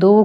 2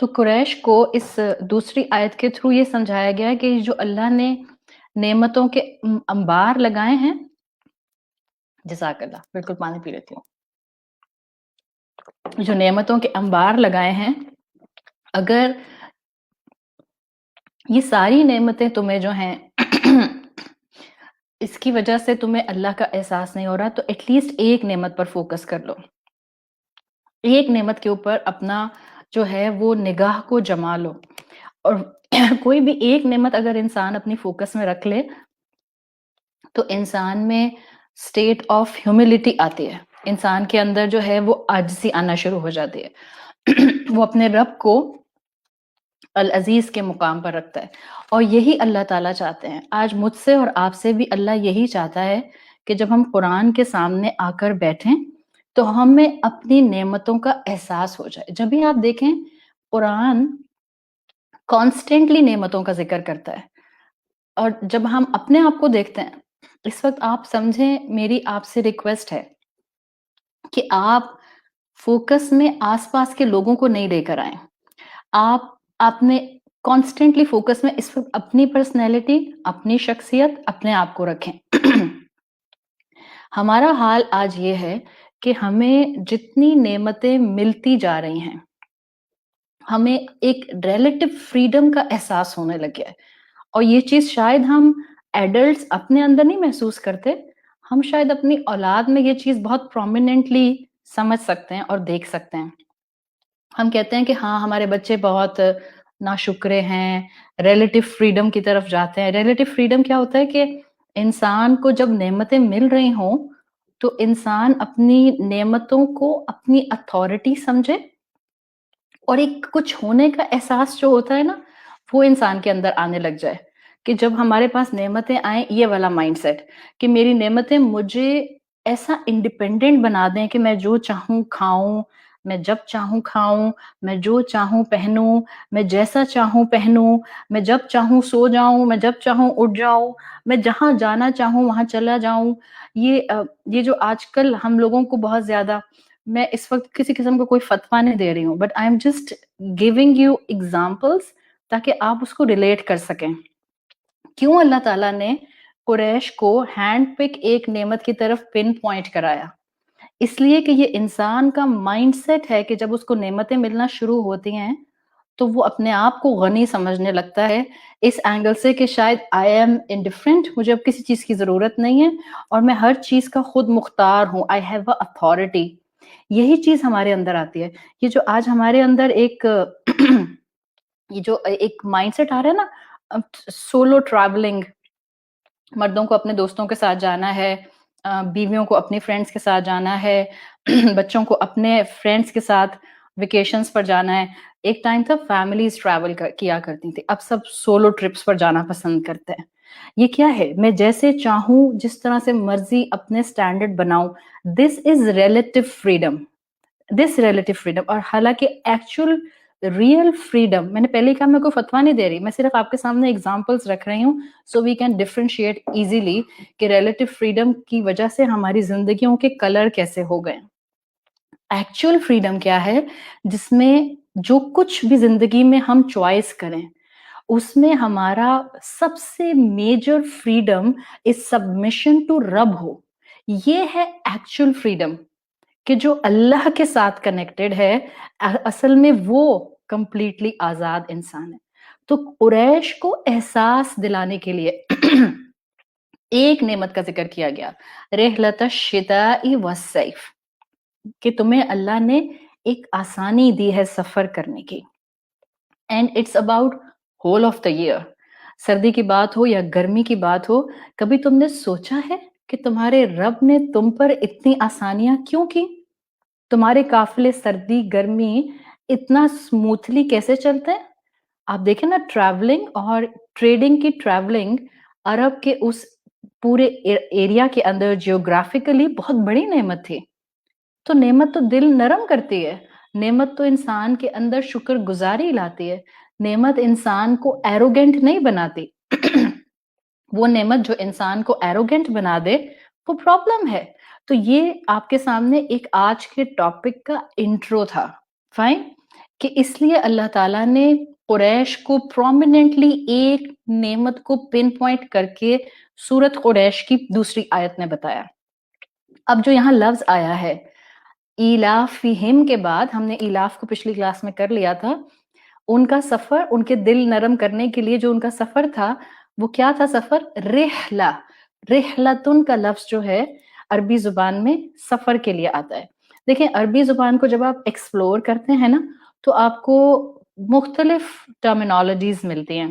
تو قریش کو اس دوسری آیت کے تھرو یہ سمجھایا گیا کہ جو اللہ نے نعمتوں کے انبار لگائے ہیں، جزاک اللہ، بالکل پانی پی لیتی ہوں، جو نعمتوں کے انبار لگائے ہیں، اگر یہ ساری نعمتیں تمہیں جو ہیں اس کی وجہ سے تمہیں اللہ کا احساس نہیں ہو رہا، تو ایٹ لیسٹ ایک نعمت پر فوکس کر لو، ایک نعمت کے اوپر اپنا جو ہے وہ نگاہ کو جما لو، اور کوئی بھی ایک نعمت اگر انسان اپنی فوکس میں رکھ لے تو انسان میں اسٹیٹ آف ہیوملٹی آتی ہے، انسان کے اندر جو ہے وہ عاجزی آنا شروع ہو جاتی ہے، وہ اپنے رب کو العزیز کے مقام پر رکھتا ہے، اور یہی اللہ تعالیٰ چاہتے ہیں۔ آج مجھ سے اور آپ سے بھی اللہ یہی چاہتا ہے کہ جب ہم قرآن کے سامنے آ کر بیٹھیں تو ہمیں اپنی نعمتوں کا احساس ہو جائے۔ جب بھی آپ دیکھیں قرآن کانسٹنٹلی نعمتوں کا ذکر کرتا ہے، اور جب ہم اپنے آپ کو دیکھتے ہیں، اس وقت آپ سمجھیں، میری آپ سے ریکویسٹ ہے کہ آپ فوکس میں آس پاس کے لوگوں کو نہیں لے کر آئیں، آپ اپنے کانسٹنٹلی فوکس میں اس وقت اپنی پرسنالٹی، اپنی شخصیت، اپنے آپ کو رکھیں۔ ہمارا حال آج یہ ہے کہ ہمیں جتنی نعمتیں ملتی جا رہی ہیں، ہمیں ایک ریلیٹو فریڈم کا احساس ہونے لگ گیا ہے، اور یہ چیز شاید ہم ایڈلٹس اپنے اندر نہیں محسوس کرتے، ہم شاید اپنی اولاد میں یہ چیز بہت پرومیننٹلی سمجھ سکتے ہیں اور دیکھ سکتے ہیں۔ ہم کہتے ہیں کہ ہاں ہمارے بچے بہت ناشکرے ہیں، ریلیٹو فریڈم کی طرف جاتے ہیں۔ ریلیٹو فریڈم کیا ہوتا ہے کہ انسان کو جب نعمتیں مل رہی ہوں تو انسان اپنی نعمتوں کو اپنی اتھارٹی سمجھے، اور ایک کچھ ہونے کا احساس جو ہوتا ہے نا، وہ انسان کے اندر آنے لگ جائے کہ جب ہمارے پاس نعمتیں آئیں، یہ والا مائنڈ سیٹ کہ میری نعمتیں مجھے ایسا انڈیپینڈنٹ بنا دیں کہ میں جو چاہوں کھاؤں، میں جب چاہوں کھاؤں، میں جو چاہوں پہنوں، میں جیسا چاہوں پہنوں، میں جب چاہوں سو جاؤں، میں جب چاہوں اٹھ جاؤں، میں جہاں جانا چاہوں وہاں چلا جاؤں۔ یہ جو آج کل ہم لوگوں کو بہت زیادہ، میں اس وقت کسی قسم کا کوئی فتویٰ نہیں دے رہی ہوں، but I am just giving you examples تاکہ آپ اس کو ریلیٹ کر سکیں۔ کیوں اللہ تعالیٰ نے قریش کو ہینڈ پک ایک نعمت کی طرف پن پوائنٹ کرایا؟ اس لیے کہ یہ انسان کا مائنڈ سیٹ ہے کہ جب اس کو نعمتیں ملنا شروع ہوتی ہیں تو وہ اپنے آپ کو غنی سمجھنے لگتا ہے، اس اینگل سے کہ شاید آئی ایم انڈیفرنٹ، مجھے اب کسی چیز کی ضرورت نہیں ہے، اور میں ہر چیز کا خود مختار ہوں، آئی ہیو اے اتھارٹی۔ یہی چیز ہمارے اندر آتی ہے۔ یہ جو آج ہمارے اندر ایک یہ جو ایک مائنڈ سیٹ آ رہا ہے نا، سولو ٹریولنگ، مردوں کو اپنے دوستوں کے ساتھ جانا ہے، بیویوں کو اپنے فرینڈس کے ساتھ جانا ہے، بچوں کو اپنے فرینڈس کے ساتھ ویکیشنز پر جانا ہے۔ ایک ٹائم تھا فیملیز ٹریول کیا کرتی تھی، اب سب سولو ٹرپس پر جانا پسند کرتے ہیں۔ یہ کیا ہے؟ میں جیسے چاہوں، جس طرح سے مرضی اپنے سٹینڈرڈ بناؤں، دس از ریلیٹو فریڈم، اور حالانکہ ایکچوئل ریئل فریڈم، میں نے پہلے ہی کہا میں کوئی فتویٰ نہیں دے رہی، میں صرف آپ کے سامنے ایگزامپلس رکھ رہی ہوں سو وی کین ڈفرینشیٹ ایزیلی کہ ریلیٹو فریڈم کی وجہ سے ہماری زندگیوں کے کلر کیسے ہو گئے۔ ایکچوئل فریڈم کیا ہے؟ جس میں جو کچھ بھی زندگی میں ہم چوائس کریں، اس میں ہمارا سب سے major freedom is submission to رب ہو۔ یہ ہے ایکچوئل فریڈم، کہ جو اللہ کے ساتھ کنیکٹڈ ہے، اصل میں وہ کمپلیٹلی آزاد انسان ہے۔ تو قریش کو احساس دلانے کے لیے ایک نعمت کا ذکر کیا گیا، رحلت الشتاء والصیف، کہ تمہیں اللہ نے ایک آسانی دی ہے سفر کرنے کی، and it's about whole of the year. سردی کی بات ہو یا گرمی کی بات ہو، کبھی تم نے سوچا ہے کہ تمہارے رب نے تم پر اتنی آسانیاں کیوں کی؟ تمہارے قافلے سردی گرمی اتنا سموتھلی کیسے چلتے ہیں؟ آپ دیکھیں نا، ٹریولنگ اور ٹریڈنگ کی ٹریولنگ عرب کے اس پورے ایریا کے اندر جیوگرافیکلی بہت بڑی نعمت تھی۔ تو نعمت تو دل نرم کرتی ہے، نعمت تو انسان کے اندر شکر گزاری لاتی ہے، نعمت انسان کو ایروگینٹ نہیں بناتی۔ وہ نعمت جو انسان کو ایروگینٹ بنا دے وہ پرابلم ہے۔ تو یہ آپ کے سامنے ایک آج کے ٹاپک کا انٹرو تھا، فائن۔ کہ اس لیے اللہ تعالیٰ نے قریش کو پرومیننٹلی ایک نعمت کو پن پوائنٹ کر کے سورت قریش کی دوسری آیت میں بتایا. اب جو یہاں لفظ آیا ہے ایلافہم کے بعد، ہم نے ایلاف کو پچھلی کلاس میں کر لیا تھا، ان کا سفر، ان کے دل نرم کرنے کے لیے جو ان کا سفر تھا وہ کیا تھا؟ سفر رحلہ. رحلتن کا لفظ جو ہے عربی زبان میں سفر کے لیے آتا ہے. دیکھیں عربی زبان کو جب آپ ایکسپلور کرتے ہیں نا تو آپ کو مختلف ٹرمینالوجیز ملتی ہیں.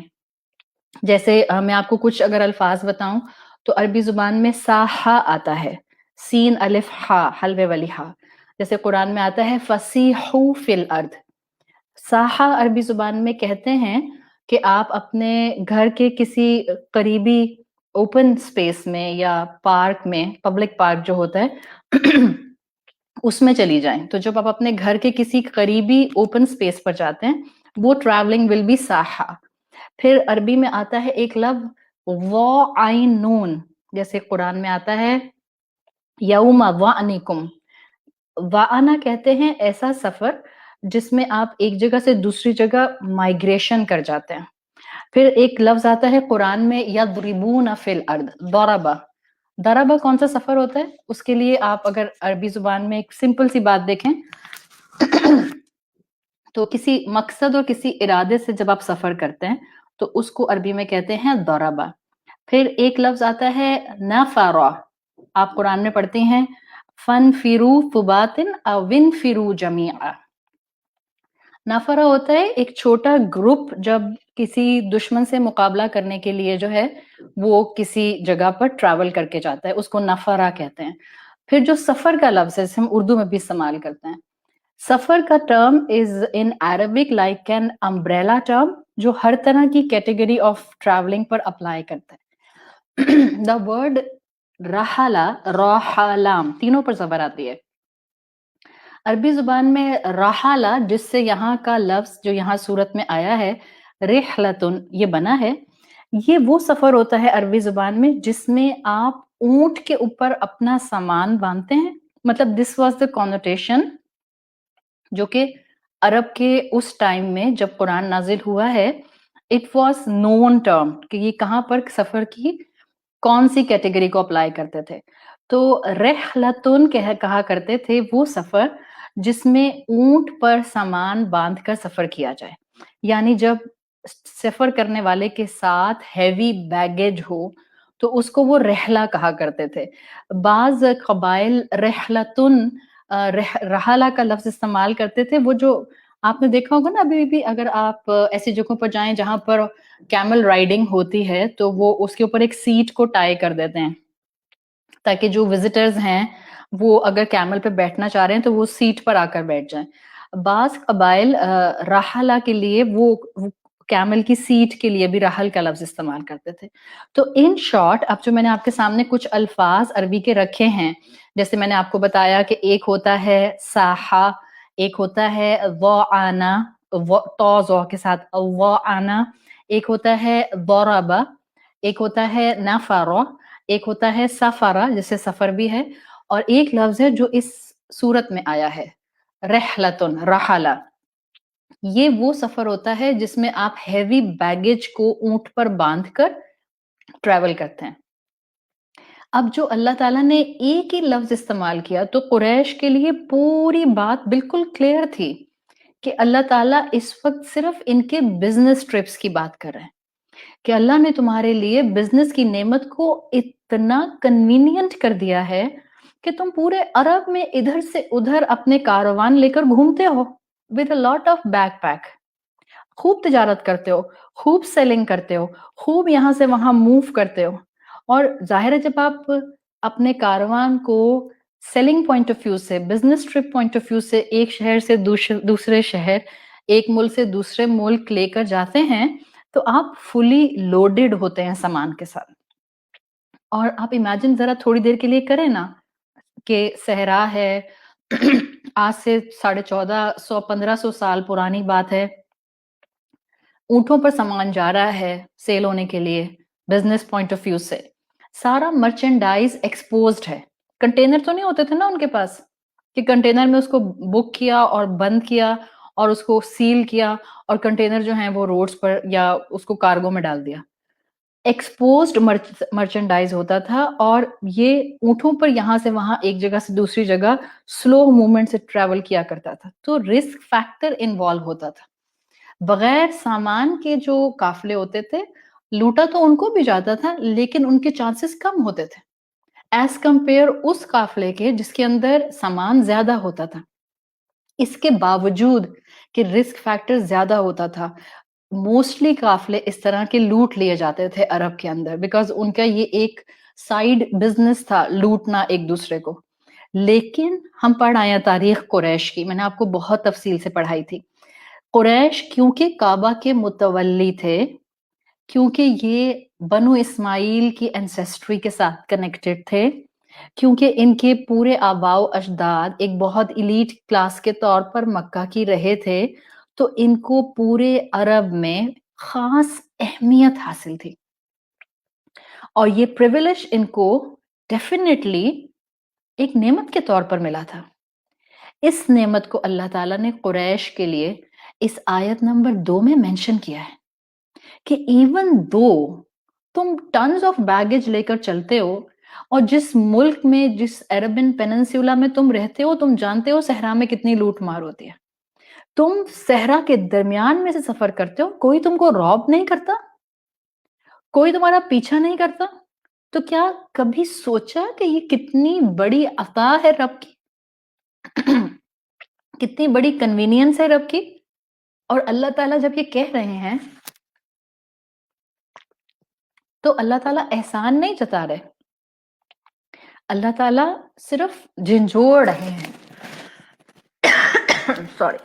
جیسے میں آپ کو کچھ اگر الفاظ بتاؤں تو عربی زبان میں ساحہ آتا ہے، سین الف ہا، حلوے والی ہا. جیسے قرآن میں آتا ہے فسیحوا فی الارض. ساحہ عربی زبان میں کہتے ہیں کہ آپ اپنے گھر کے کسی قریبی اوپن سپیس میں یا پارک میں، پبلک پارک جو ہوتا ہے اس میں چلی جائیں. تو جب آپ اپنے گھر کے کسی قریبی اوپن سپیس پر جاتے ہیں وہ ٹریولنگ ول بی ساحہ. پھر عربی میں آتا ہے ایک لفظ وَعَيْنُون، جیسے قرآن میں آتا ہے یوم وَعْنِکُم. وَعَنَا کہتے ہیں ایسا سفر جس میں آپ ایک جگہ سے دوسری جگہ مائگریشن کر جاتے ہیں. پھر ایک لفظ آتا ہے قرآن میں یضربون فی الارض، ضربہ. ضربہ کون سا سفر ہوتا ہے؟ اس کے لیے آپ اگر عربی زبان میں ایک سمپل سی بات دیکھیں تو کسی مقصد اور کسی ارادے سے جب آپ سفر کرتے ہیں تو اس کو عربی میں کہتے ہیں ضربہ. پھر ایک لفظ آتا ہے نفرا، آپ قرآن میں پڑھتے ہیں فَانْفِرُوا ثُبَاتٍ أَوْ انْفِرُوا جَمِيعًا. نفرا ہوتا ہے ایک چھوٹا گروپ جب کسی دشمن سے مقابلہ کرنے کے لیے جو ہے وہ کسی جگہ پر ٹریول کر کے جاتا ہے، اس کو نفرا کہتے ہیں. پھر جو سفر کا لفظ ہے ہم اردو میں بھی استعمال کرتے ہیں. سفر کا term is in Arabic like an umbrella term جو ہر طرح کی category of travelling per apply کرتا ہے. دا ورڈ رحلہ، رحلام، تینوں پر زبر آتی ہے. عربی زبان میں رحلہ جس سے یہاں کا لفظ جو یہاں صورت میں آیا ہے رحلتن یہ بنا ہے، یہ وہ سفر ہوتا ہے عربی زبان میں جس میں آپ اونٹ کے اوپر اپنا سامان باندھتے ہیں. مطلب دس واز دا کونوٹیشن جو کہ عرب کے اس ٹائم میں جب قرآن نازل ہوا ہے اٹ واز نون ٹرم کہ یہ کہاں پر سفر کی کون سی کیٹیگری کو اپلائی کرتے تھے. تو رحلتن کہا کرتے تھے وہ سفر جس میں اونٹ پر سامان باندھ کر سفر کیا جائے، یعنی جب سفر کرنے والے کے ساتھ ہیوی بیگیج ہو تو اس کو وہ رحلہ کہا کرتے تھے. بعض قبائل رحلتن رحلہ کا لفظ استعمال کرتے تھے. وہ جو آپ نے دیکھا ہوگا نا ابھی بھی اگر آپ ایسی جگہوں پر جائیں جہاں پر کیمل رائڈنگ ہوتی ہے تو وہ اس کے اوپر ایک سیٹ کو ٹائی کر دیتے ہیں تاکہ جو وزٹرز ہیں وہ اگر کیمل پہ بیٹھنا چاہ رہے ہیں تو وہ سیٹ پر آ کر بیٹھ جائیں. بعض قبائل رحلہ کے لیے وہ کیمل کی سیٹ کے لیے بھی رحل کا لفظ استعمال کرتے تھے. تو ان شارٹ اب جو میں نے آپ کے سامنے کچھ الفاظ عربی کے رکھے ہیں، جیسے میں نے آپ کو بتایا کہ ایک ہوتا ہے ساحہ، ایک ہوتا ہے وعانا، تو زو کے ساتھ وعانا، ایک ہوتا ہے ضربہ، ایک ہوتا ہے نفرا، ایک ہوتا ہے سفرا جسے سفر بھی ہے، اور ایک لفظ ہے جو اس صورت میں آیا ہے رحلتن، رحلہ. یہ وہ سفر ہوتا ہے جس میں آپ ہیوی بیگیج کو اونٹ پر باندھ کر ٹریول کرتے ہیں. اب جو اللہ تعالیٰ نے ایک ہی لفظ استعمال کیا تو قریش کے لیے پوری بات بالکل کلیئر تھی کہ اللہ تعالیٰ اس وقت صرف ان کے بزنس ٹرپس کی بات کر رہے ہیں کہ اللہ نے تمہارے لیے بزنس کی نعمت کو اتنا کنوینینٹ کر دیا ہے کہ تم پورے عرب میں ادھر سے ادھر اپنے کاروان لے کر گھومتے ہو with a lot of backpack. خوب تجارت کرتے ہو، خوب سیلنگ کرتے ہو، خوب یہاں سے وہاں موو کرتے ہو. اور ظاہر ہے جب آپ اپنے کاروان کو سیلنگ پوائنٹ آف ویو سے، business trip point of view سے ایک شہر سے دوسرے شہر، ایک ملک سے دوسرے ملک لے کر جاتے ہیں تو آپ فلی لوڈڈ ہوتے ہیں سامان کے ساتھ. اور آپ امیجن ذرا تھوڑی دیر کے لیے کریں نا کہ صحرا ہے، آج سے 1450 1500 سال پرانی بات ہے، اونٹوں پر سامان جا رہا ہے سیل ہونے کے لیے بزنس پوائنٹ آف ویو سے، سارا مرچنڈائز ایکسپوزڈ ہے. کنٹینر تو نہیں ہوتے تھے نا ان کے پاس کہ کنٹینر میں اس کو بک کیا اور بند کیا اور اس کو سیل کیا اور کنٹینر جو ہیں وہ روڈز پر یا اس کو کارگو میں ڈال دیا. ایکسپوزڈ مرچنڈائز ہوتا تھا اور یہ اونٹوں پر یہاں سے وہاں ایک جگہ سے دوسری جگہ سلو موومنٹ سے ٹریول کیا کرتا تھا. تو رسک فیکٹر انوالو ہوتا تھا. بغیر سامان کے جو قافلے ہوتے تھے لوٹا تو ان کو بھی جاتا تھا لیکن ان کے چانسز کم ہوتے تھے ایز کمپیئر اس قافلے کے جس کے اندر سامان زیادہ ہوتا تھا. اس کے باوجود کہ رسک فیکٹر زیادہ ہوتا تھا موسٹلی قافلے اس طرح کے لوٹ لیے جاتے تھے عرب کے اندر بیکاز ان کا یہ ایک سائیڈ بزنس تھا لوٹنا ایک دوسرے کو. لیکن ہم پڑھ آئے ہیں تاریخ قریش کی, میں نے آپ کو بہت تفصیل سے پڑھائی تھی. قریش کیونکہ کعبہ کے متولی تھے, کیونکہ یہ بنو اسماعیل کی انسیسٹری کے ساتھ کنیکٹڈ تھے, کیونکہ ان کے پورے آباء و اجداد ایک بہت ایلیٹ کلاس کے طور پر مکہ کی رہے تھے, تو ان کو پورے عرب میں خاص اہمیت حاصل تھی. اور یہ پریویلیج ان کو ڈیفینیٹلی ایک نعمت کے طور پر ملا تھا. اس نعمت کو اللہ تعالیٰ نے قریش کے لیے اس آیت نمبر 2 میں مینشن کیا ہے کہ ایون دو تم ٹنز آف بیگیج لے کر چلتے ہو اور جس ملک میں جس عربین پیننسولا میں تم رہتے ہو تم جانتے ہو صحرا میں کتنی لوٹ مار ہوتی ہے, تم صحرا کے درمیان میں سے سفر کرتے ہو, کوئی تم کو روب نہیں کرتا, کوئی تمہارا پیچھا نہیں کرتا, تو کیا کبھی سوچا کہ یہ کتنی بڑی عطا ہے رب کی, کتنی بڑی کنوینئنس ہے رب کی. اور اللہ تعالیٰ جب یہ کہہ رہے ہیں تو اللہ تعالیٰ احسان نہیں جتا رہے, اللہ تعالیٰ صرف جھنجھوڑ رہے ہیں. سوری.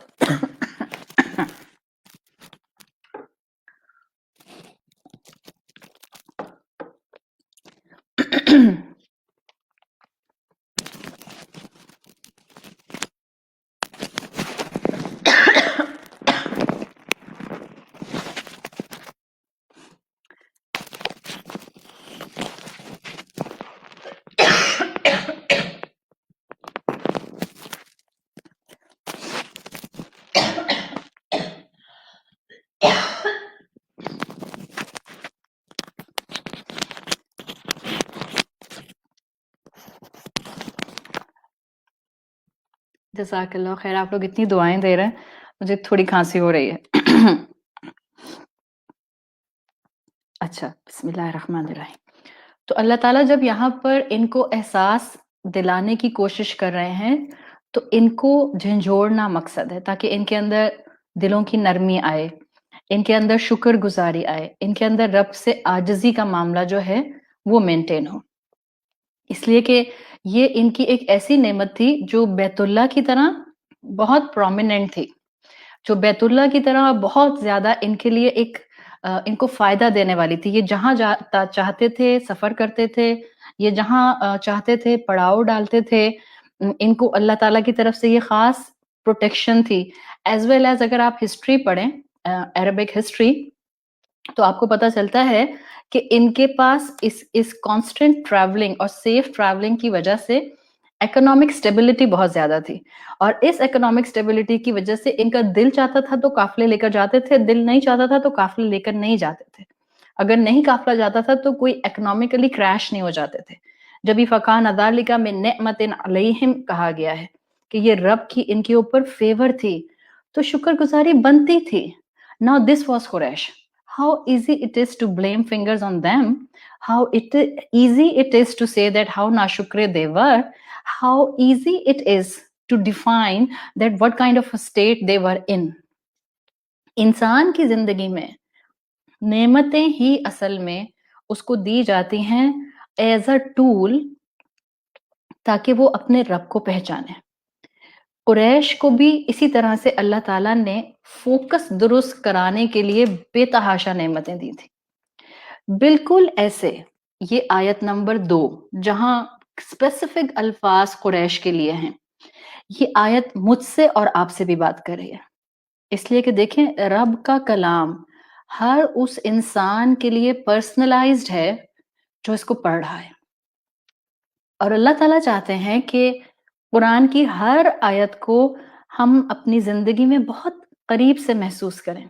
جزاک اللہ خیر, آپ لوگ اتنی دعائیں دے رہے ہیں, مجھے تھوڑی کھانسی ہو رہی ہے. اچھا, بسم اللہ الرحمن الرحیم. تو اللہ تعالیٰ جب یہاں پر ان کو احساس دلانے کی کوشش کر رہے ہیں تو ان کو جھنجھوڑنا مقصد ہے تاکہ ان کے اندر دلوں کی نرمی آئے, ان کے اندر شکر گزاری آئے, ان کے اندر رب سے عاجزی کا معاملہ جو ہے وہ مینٹین ہو. اس لیے کہ یہ ان کی ایک ایسی نعمت تھی جو بیت اللہ کی طرح بہت پرومیننٹ تھی, جو بیت اللہ کی طرح بہت زیادہ ان کے لیے ایک ان کو فائدہ دینے والی تھی. یہ جہاں چاہتے تھے سفر کرتے تھے, یہ جہاں چاہتے تھے پڑاؤ ڈالتے تھے, ان کو اللہ تعالیٰ کی طرف سے یہ خاص پروٹیکشن تھی. ایز ویل ایز اگر آپ ہسٹری پڑھیں عربک ہسٹری تو آپ کو پتہ چلتا ہے کہ ان کے پاس اس کانسٹنٹ ٹریولنگ اور سیف ٹریولنگ کی وجہ سے اکنامک اسٹیبلٹی بہت زیادہ تھی, اور اس اکنامک اسٹیبلٹی کی وجہ سے ان کا دل چاہتا تھا تو قافلے لے کر جاتے تھے, دل نہیں چاہتا تھا تو قافلے لے کر نہیں جاتے تھے. اگر نہیں قافلہ جاتا تھا تو کوئی اکنامکلی کریش نہیں ہو جاتے تھے. جب یہ فقان ذالک من نعمت علیہم کہا گیا ہے کہ یہ رب کی ان کے اوپر فیور تھی تو شکر گزاری بنتی تھی. Now this was Quraysh. How easy it is to blame fingers on them, how easy it is to say that how nashukre they were, how easy it is to define that what kind of a state they were in. انسان کی زندگی میں نعمتیں ہی اصل میں اس کو دی جاتی ہیں ایز اے ٹول تاکہ وہ اپنے رب کو پہچانے. قریش کو بھی اسی طرح سے اللہ تعالیٰ نے فوکس درست کرانے کے لیے بے تحاشا نعمتیں دی تھی. بالکل ایسے یہ آیت نمبر 2 جہاں اسپیسیفک الفاظ قریش کے لیے ہیں, یہ آیت مجھ سے اور آپ سے بھی بات کر رہی ہے. اس لیے کہ دیکھیں رب کا کلام ہر اس انسان کے لیے پرسنلائزڈ ہے جو اس کو پڑھ رہا ہے, اور اللہ تعالیٰ چاہتے ہیں کہ قرآن کی ہر آیت کو ہم اپنی زندگی میں بہت قریب سے محسوس کریں.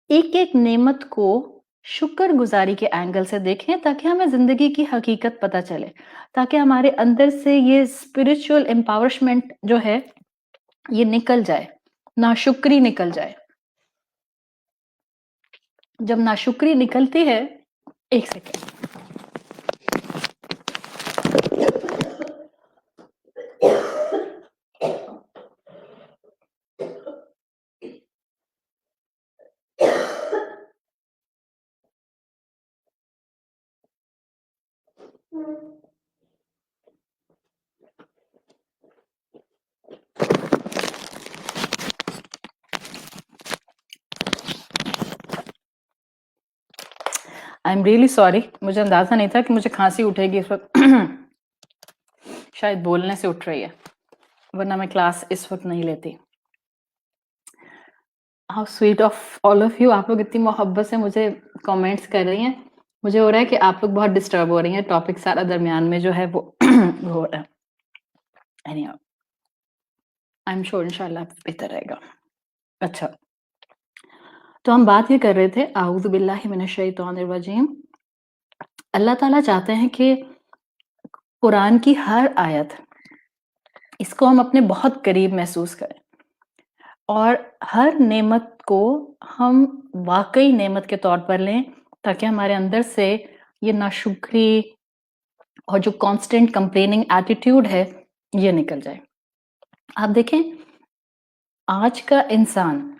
ایک ایک نعمت کو شکر گزاری کے اینگل سے دیکھیں تاکہ ہمیں زندگی کی حقیقت پتہ چلے، تاکہ ہمارے اندر سے یہ اسپرچل امپاورمنٹ جو ہے یہ نکل جائے، ناشکری نکل جائے. جب ناشکری نکلتی ہے، ایک second. I am really sorry, مجھے اندازہ نہیں تھا کہ مجھے کھانسی اٹھے گی اس وقت. شاید بولنے سے اٹھ رہی ہے، ورنہ میں کلاس اس وقت نہیں لیتی. How sweet of all of you, آپ لوگ اتنی محبت سے مجھے کامنٹس کر رہی ہیں. مجھے ہو رہا ہے کہ آپ لوگ بہت ڈسٹرب ہو رہی ہیں، ٹاپک سارا درمیان میں جو ہے وہ ہو رہا ہے. آئی ایم شیور انشاءاللہ بہتر رہے گا. اچھا، تو ہم بات یہ کر رہے تھے اعوذ باللہ من الشیطان الرجیم. اللہ تعالیٰ چاہتے ہیں کہ قرآن کی ہر آیت اس کو ہم اپنے بہت قریب محسوس کریں، اور ہر نعمت کو ہم واقعی نعمت کے طور پر لیں، تاکہ ہمارے اندر سے یہ ناشکری اور جو کانسٹنٹ کمپلیننگ ایٹیٹیوڈ ہے یہ نکل جائے. آپ دیکھیں آج کا انسان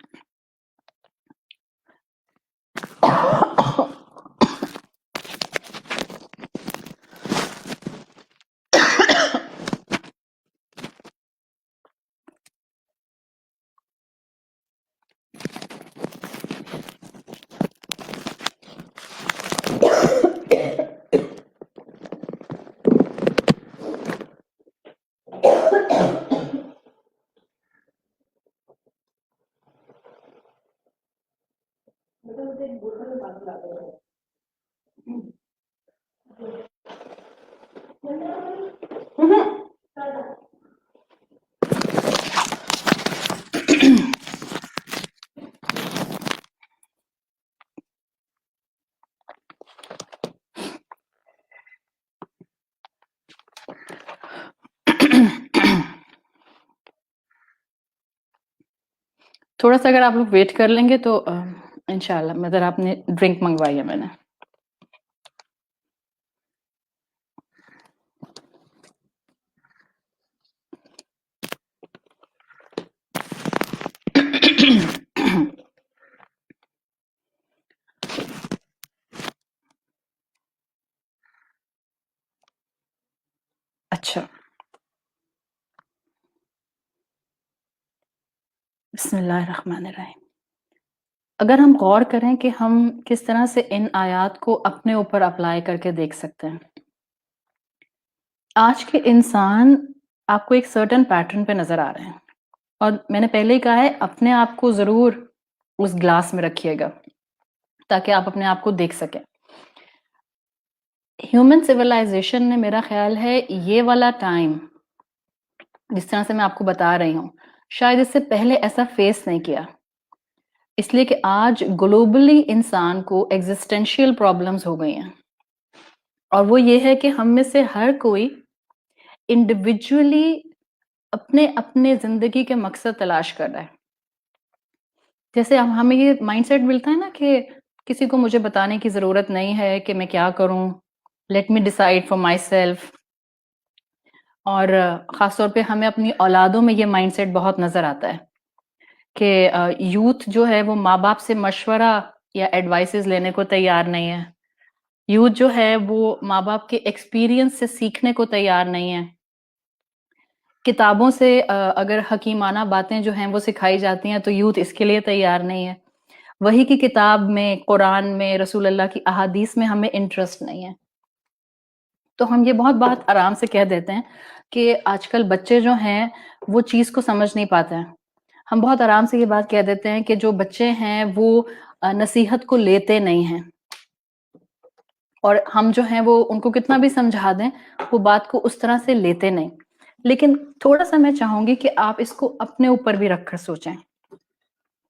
تھوڑا سا اگر آپ لوگ ویٹ کر لیں گے تو انشاءاللہ. مگر آپ نے ڈرنک منگوائی ہے میں نے. اچھا، بسم اللہ الرحمن الرحیم. اگر ہم غور کریں کہ ہم کس طرح سے ان آیات کو اپنے اوپر اپلائی کر کے دیکھ سکتے ہیں. آج کے انسان آپ کو ایک سرٹن پیٹرن پہ نظر آ رہے ہیں، اور میں نے پہلے ہی کہا ہے اپنے آپ کو ضرور اس گلاس میں رکھیے گا تاکہ آپ اپنے آپ کو دیکھ سکیں. ہیومن سیولائزیشن نے میرا خیال ہے یہ والا ٹائم جس طرح سے میں آپ کو بتا رہی ہوں شاید اس سے پہلے ایسا فیس نہیں کیا، اس لیے کہ آج گلوبلی انسان کو ایگزسٹینشیل پرابلمز ہو گئی ہیں، اور وہ یہ ہے کہ ہم میں سے ہر کوئی انڈیویجولی اپنے اپنے زندگی کے مقصد تلاش کر رہا ہے. جیسے ہمیں یہ مائنڈ سیٹ ملتا ہے نا کہ کسی کو مجھے بتانے کی ضرورت نہیں ہے کہ میں کیا کروں، let me decide for my self. اور خاص طور پہ ہمیں اپنی اولادوں میں یہ مائنڈ سیٹ بہت نظر آتا ہے کہ یوتھ جو ہے وہ ماں باپ سے مشورہ یا ایڈوائسز لینے کو تیار نہیں ہے. یوتھ جو ہے وہ ماں باپ کے ایکسپیرینس سے سیکھنے کو تیار نہیں ہے. کتابوں سے اگر حکیمانہ باتیں جو ہیں وہ سکھائی جاتی ہیں تو یوتھ اس کے لیے تیار نہیں ہے. وہی کی کتاب میں، قرآن میں، رسول اللہ کی احادیث میں ہمیں انٹرسٹ نہیں ہے. تو ہم یہ بہت آرام سے کہہ دیتے ہیں کہ آج کل بچے جو ہیں وہ چیز کو سمجھ نہیں پاتے ہیں. ہم بہت آرام سے یہ بات کہہ دیتے ہیں کہ جو بچے ہیں وہ نصیحت کو لیتے نہیں ہیں، اور ہم جو ہیں وہ ان کو کتنا بھی سمجھا دیں وہ بات کو اس طرح سے لیتے نہیں. لیکن تھوڑا سا میں چاہوں گی کہ آپ اس کو اپنے اوپر بھی رکھ کر سوچیں.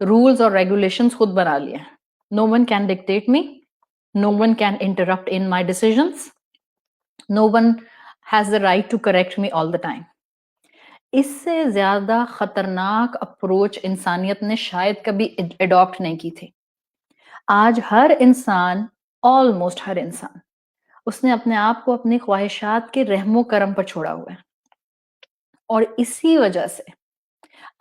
رولز اور ریگولیشنز خود بنا لیے ہیں. No one can dictate me. No one can interrupt in my decisions. No one has the right to correct me all the time. اس سے زیادہ خطرناک اپروچ انسانیت نے شاید کبھی اڈاپٹ نہیں کی تھی. آج ہر انسان، آلموسٹ ہر انسان، اس نے اپنے آپ کو اپنی خواہشات کے رحم و کرم پر چھوڑا ہوا ہے. اور اسی وجہ سے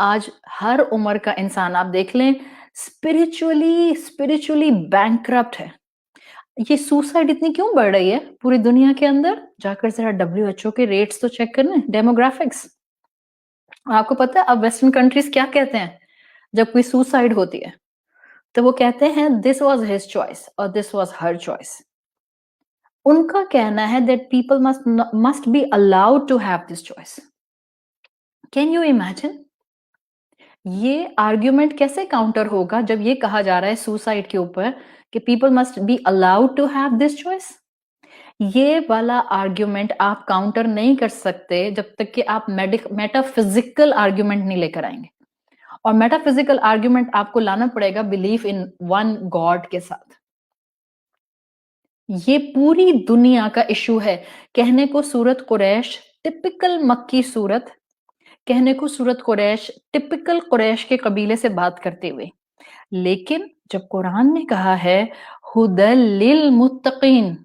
آج ہر عمر کا انسان آپ دیکھ لیں اسپرچولی بینکرپٹ ہے. یہ سوسائڈ اتنی کیوں بڑھ رہی ہے پوری دنیا کے اندر؟ جا کر ذرا WHO کے ریٹس تو چیک کرنا، ڈیموگرافکس. آپ کو پتا ہے اب ویسٹرن کنٹریز کیا کہتے ہیں جب کوئی سوسائڈ ہوتی ہے؟ تو وہ کہتے ہیں دس واز ہز چوائس اور دس واز ہر چوائس. ان کا کہنا ہے that people must be allowed to have this choice. Can you imagine? یہ آرگیومنٹ کیسے کاؤنٹر ہوگا جب یہ کہا جا رہا ہے سوسائڈ کے اوپر کہ people must be allowed to have this choice? یہ والا آرگیومنٹ آپ کاؤنٹر نہیں کر سکتے جب تک کہ آپ میٹا فزیکل آرگیومنٹ نہیں لے کر آئیں گے. اور میٹا فزیکل آرگیومنٹ آپ کو لانا پڑے گا بلیف ان ون گاڈ کے ساتھ. یہ پوری دنیا کا ایشو ہے. کہنے کو سورت قریش ٹپکل مکی سورت، کہنے کو سورت قریش ٹپکل قریش کے قبیلے سے بات کرتے ہوئے، لیکن جب قرآن نے کہا ہے ہدی للمتقین،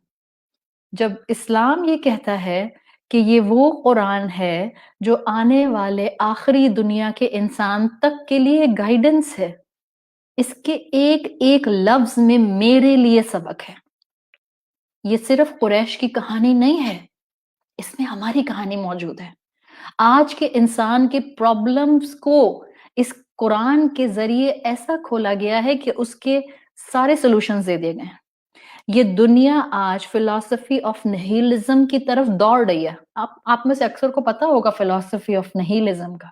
جب اسلام یہ کہتا ہے کہ یہ وہ قرآن ہے جو آنے والے آخری دنیا کے انسان تک کے لیے گائیڈنس ہے، اس کے ایک ایک لفظ میں میرے لیے سبق ہے. یہ صرف قریش کی کہانی نہیں ہے، اس میں ہماری کہانی موجود ہے. آج کے انسان کے پرابلمز کو اس قرآن کے ذریعے ایسا کھولا گیا ہے کہ اس کے سارے سولوشنز دے دیے گئے ہیں. یہ دنیا آج فلسفی آف نہیلزم کی طرف دوڑ رہی ہے. آپ میں سے اکثر کو پتا ہوگا فلسفی آف نہیلزم کا.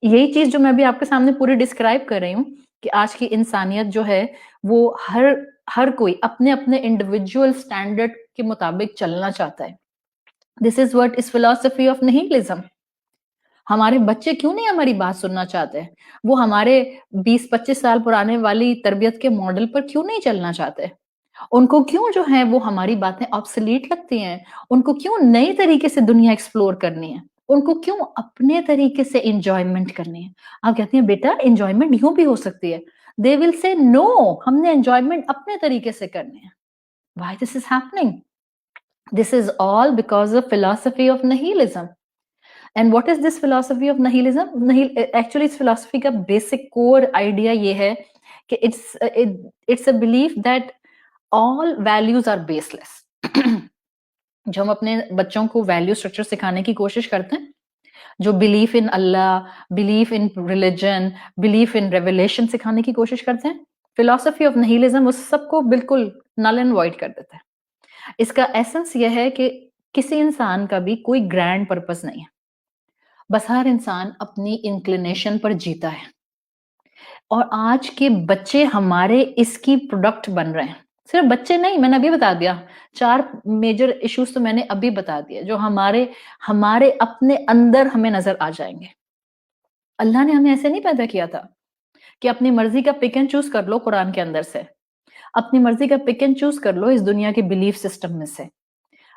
یہی چیز جو میں بھی آپ کے سامنے پوری ڈسکرائب کر رہی ہوں کہ آج کی انسانیت جو ہے وہ ہر کوئی اپنے اپنے انڈیویجول سٹینڈرڈ کے مطابق چلنا چاہتا ہے. دس از واٹ از فلسفی آف نہیلزم. ہمارے بچے کیوں نہیں ہماری بات سننا چاہتے ہیں؟ وہ ہمارے 20-25 سال پرانے والی تربیت کے ماڈل پر کیوں نہیں چلنا چاہتے؟ ان کو کیوں جو ہے وہ ہماری باتیں آبسلیٹ لگتی ہیں؟ ان کو کیوں نئی طریقے سے دنیا ایکسپلور کرنی ہے؟ ان کو کیوں اپنے طریقے سے انجوائمنٹ کرنی ہے؟ آپ کہتے ہیں بیٹا انجوائمنٹ یوں بھی ہو سکتی ہے. دے ول سے نو، ہم نے انجوائمنٹ اپنے طریقے سے کرنی ہے. Why this is happening? This is all because of philosophy of nihilism. And what is this philosophy of nihilism? Actually اس philosophy کا basic core idea یہ ہے کہ it's a belief that all values are baseless. جو ہم اپنے بچوں کو ویلیو اسٹرکچر سکھانے کی کوشش کرتے ہیں، جو belief in Allah, belief in religion, belief in revelation سکھانے کی کوشش کرتے ہیں، فلسفی آف نہیلزم اس سب کو بالکل نل اینڈ وائڈ کر دیتا ہے. اس کا ایسنس یہ ہے کہ کسی انسان کا بھی کوئی گرینڈ پرپس نہیں ہے، بس ہر انسان اپنی انکلینیشن پر جیتا ہے. اور آج کے بچے ہمارے اس کی پروڈکٹ بن رہے ہیں. صرف بچے نہیں، میں نے ابھی بتا دیا 4 میجر ایشوز تو میں نے ابھی بتا دیا جو ہمارے اپنے اندر ہمیں نظر آ جائیں گے. اللہ نے ہمیں ایسے نہیں پیدا کیا تھا کہ اپنی مرضی کا پک اینڈ چوز کر لو قرآن کے اندر سے، اپنی مرضی کا پک اینڈ چوز کر لو اس دنیا کے بلیف سسٹم میں سے.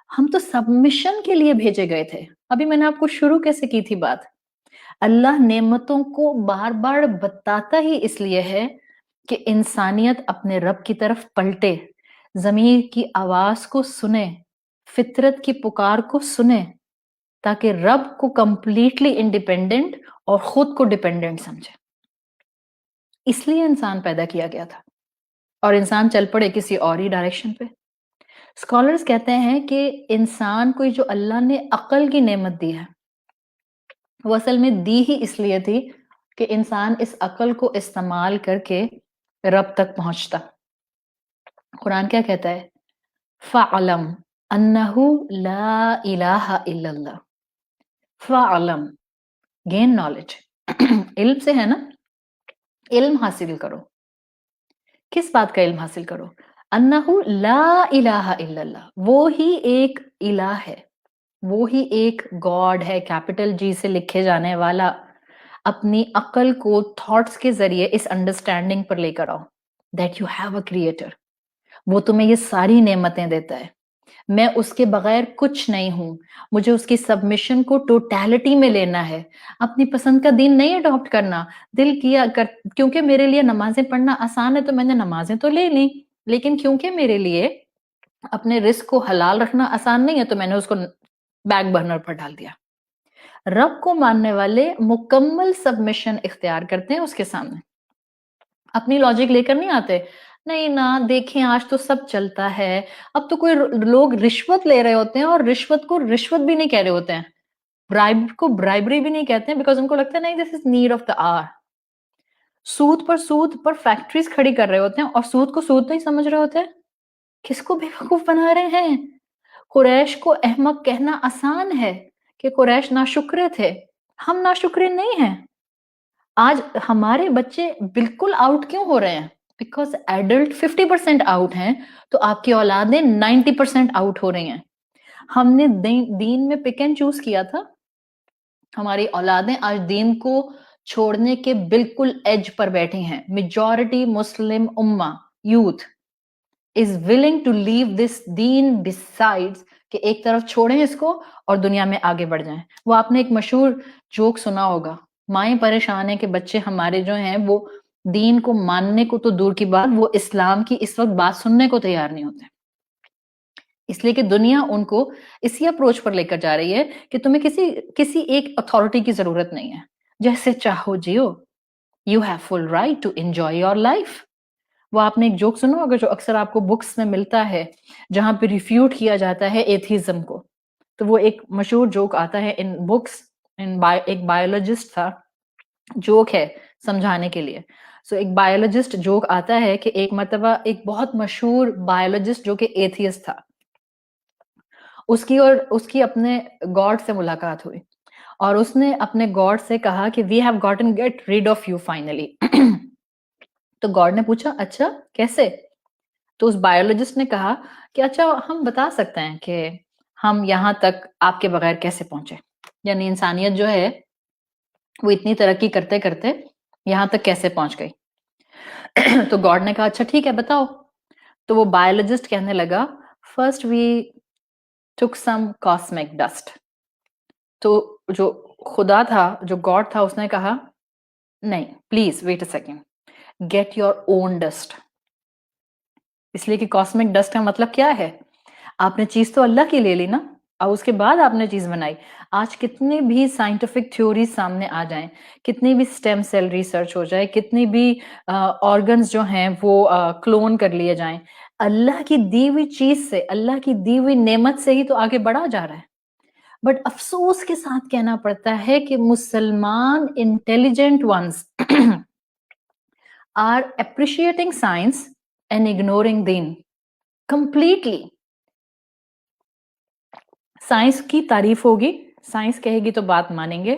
ہم تو سبمیشن کے لیے بھیجے گئے تھے. ابھی میں نے آپ کو شروع کیسے کی تھی بات؟ اللہ نعمتوں کو بار بار بتاتا ہی اس لیے ہے کہ انسانیت اپنے رب کی طرف پلٹے، ضمیر کی آواز کو سنے، فطرت کی پکار کو سنے، تاکہ رب کو کمپلیٹلی انڈیپینڈنٹ اور خود کو ڈیپینڈنٹ سمجھے. اس لیے انسان پیدا کیا گیا تھا اور انسان چل پڑے کسی اور ہی ڈائریکشن پہ. اسکالرز کہتے ہیں کہ انسان کو جو اللہ نے عقل کی نعمت دی ہے وہ اصل میں دی ہی اس لیے تھی کہ انسان اس عقل کو استعمال کر کے رب تک پہنچتا. قرآن کیا کہتا ہے؟ فَعْلَمْ أَنَّهُ لَا إِلَهَ إِلَّا اللَّهُ. فَعْلَمْ گین نالج. علم سے ہے نا، علم حاصل کرو. کس بات کا علم حاصل کرو؟ انَّهُ لَا إِلَهَ إِلَّا اللَّهُ، وہ ہی ایک الہ ہے، وہ ہی ایک گاڈ ہے، کیپٹل جی سے لکھے جانے والا. اپنی عقل کو تھاٹس کے ذریعے اس انڈرسٹینڈنگ پر لے کر آؤ that you have a creator. وہ تمہیں یہ ساری نعمتیں دیتا ہے. میں اس کے بغیر کچھ نہیں ہوں. مجھے اس کی سبمیشن کو ٹوٹیلٹی میں لینا ہے. اپنی پسند کا دین نہیں اڈاپٹ کرنا. دل کیا کیونکہ میرے لیے نمازیں پڑھنا آسان ہے تو میں نے نمازیں تو لے لیں، لیکن کیونکہ میرے لیے اپنے رزق کو حلال رکھنا آسان نہیں ہے تو میں نے اس کو بیک برنر پر ڈال دیا. رب کو ماننے والے مکمل سبمیشن اختیار کرتے ہیں اس کے سامنے. اپنی لاجک لے کر نہیں آتے. نہیں نا، دیکھیں آج تو سب چلتا ہے. اب تو کوئی لوگ رشوت لے رہے ہوتے ہیں اور رشوت کو رشوت بھی نہیں کہہ رہے ہوتے ہیں، برائب کو برائبری بھی نہیں کہتے ہیں، بیکاز ان کو لگتا ہے نہیں this is need of the hour. سود پر فیکٹریز کھڑی کر رہے ہوتے ہیں اور سود کو سود نہیں سمجھ رہے ہوتے. کس کو بیوقوف بنا رہے ہیں؟ قریش کو احمق کہنا آسان ہے کہ قریش ناشکرے تھے. ہم ناشکرے نہیں ہیں. آج ہمارے بچے بالکل آؤٹ کیوں ہو رہے ہیں؟ بیکاز ایڈلٹ 50% آؤٹ ہیں تو آپ کی اولادیں 90% آؤٹ ہو رہی ہیں. ہم نے دین میں پک اینڈ چوز کیا تھا. ہماری اولادیں آج دین کو چھوڑنے کے بالکل ایج پر بیٹھی ہیں. میجورٹی مسلم امہ youth is willing to leave this دین besides کہ ایک طرف چھوڑیں اس کو اور دنیا میں آگے بڑھ جائیں. وہ آپ نے ایک مشہور جوک سنا ہوگا، مائیں پریشان ہیں کہ بچے ہمارے جو ہیں وہ دین کو ماننے کو تو دور کی بات، وہ اسلام کی اس وقت بات سننے کو تیار نہیں ہوتے. اس لیے کہ دنیا ان کو اسی اپروچ پر لے کر جا رہی ہے کہ تمہیں کسی ایک اتھارٹی کی ضرورت نہیں ہے. جیسے چاہو جیو، you have full right to enjoy your life. وہ آپ نے ایک جوک سنا ہوگا جو اکثر آپ کو بکس میں ملتا ہے جہاں پہ ریفیوٹ کیا جاتا ہے ایتھیزم کو. تو وہ ایک مشہور جوک آتا ہے ان بکس. ایک بایولوجسٹ تھا، جوک ہے سمجھانے کے لیے. سو ایک بایولوجسٹ جوک آتا ہے کہ ایک مرتبہ ایک بہت مشہور بایولوجسٹ جو کہ ایتھیسٹ تھا، اس کی اپنے گاڈ سے ملاقات ہوئی اور اس نے اپنے گاڈ سے کہا کہ we have gotten get rid of you finally. تو گاڈ نے پوچھا اچھا کیسے؟ تو اس بایولوجسٹ نے کہا کہ اچھا ہم بتا سکتے ہیں کہ ہم یہاں تک آپ کے بغیر کیسے پہنچے. یعنی انسانیت جو ہے وہ اتنی ترقی کرتے کرتے یہاں تک کیسے پہنچ گئی. تو گاڈ نے کہا اچھا ٹھیک ہے بتاؤ. تو وہ بایولوجسٹ کہنے لگا first we took some cosmic dust. تو جو خدا تھا، جو گاڈ تھا، اس نے کہا نہیں please wait a second, get your own dust. اس لیے کہ کاسمک ڈسٹ کا مطلب کیا ہے؟ آپ نے چیز تو اللہ کی لے لی نا، اور اس کے بعد آپ نے چیز بنائی. آج کتنی بھی سائنٹیفک تھیوریز سامنے آ جائیں، کتنی بھی سٹیم سیل ریسرچ ہو جائے، کتنی بھی آرگنز جو ہیں وہ کلون کر لیے جائیں، اللہ کی دی ہوئی چیز سے، اللہ کی دی ہوئی نعمت سے ہی تو آگے بڑھا جا رہا ہے. بٹ افسوس کے ساتھ کہنا پڑتا ہے کہ مسلمان intelligent ones are appreciating science and ignoring دین completely. سائنس کی تعریف ہوگی، سائنس کہے گی تو بات مانیں گے،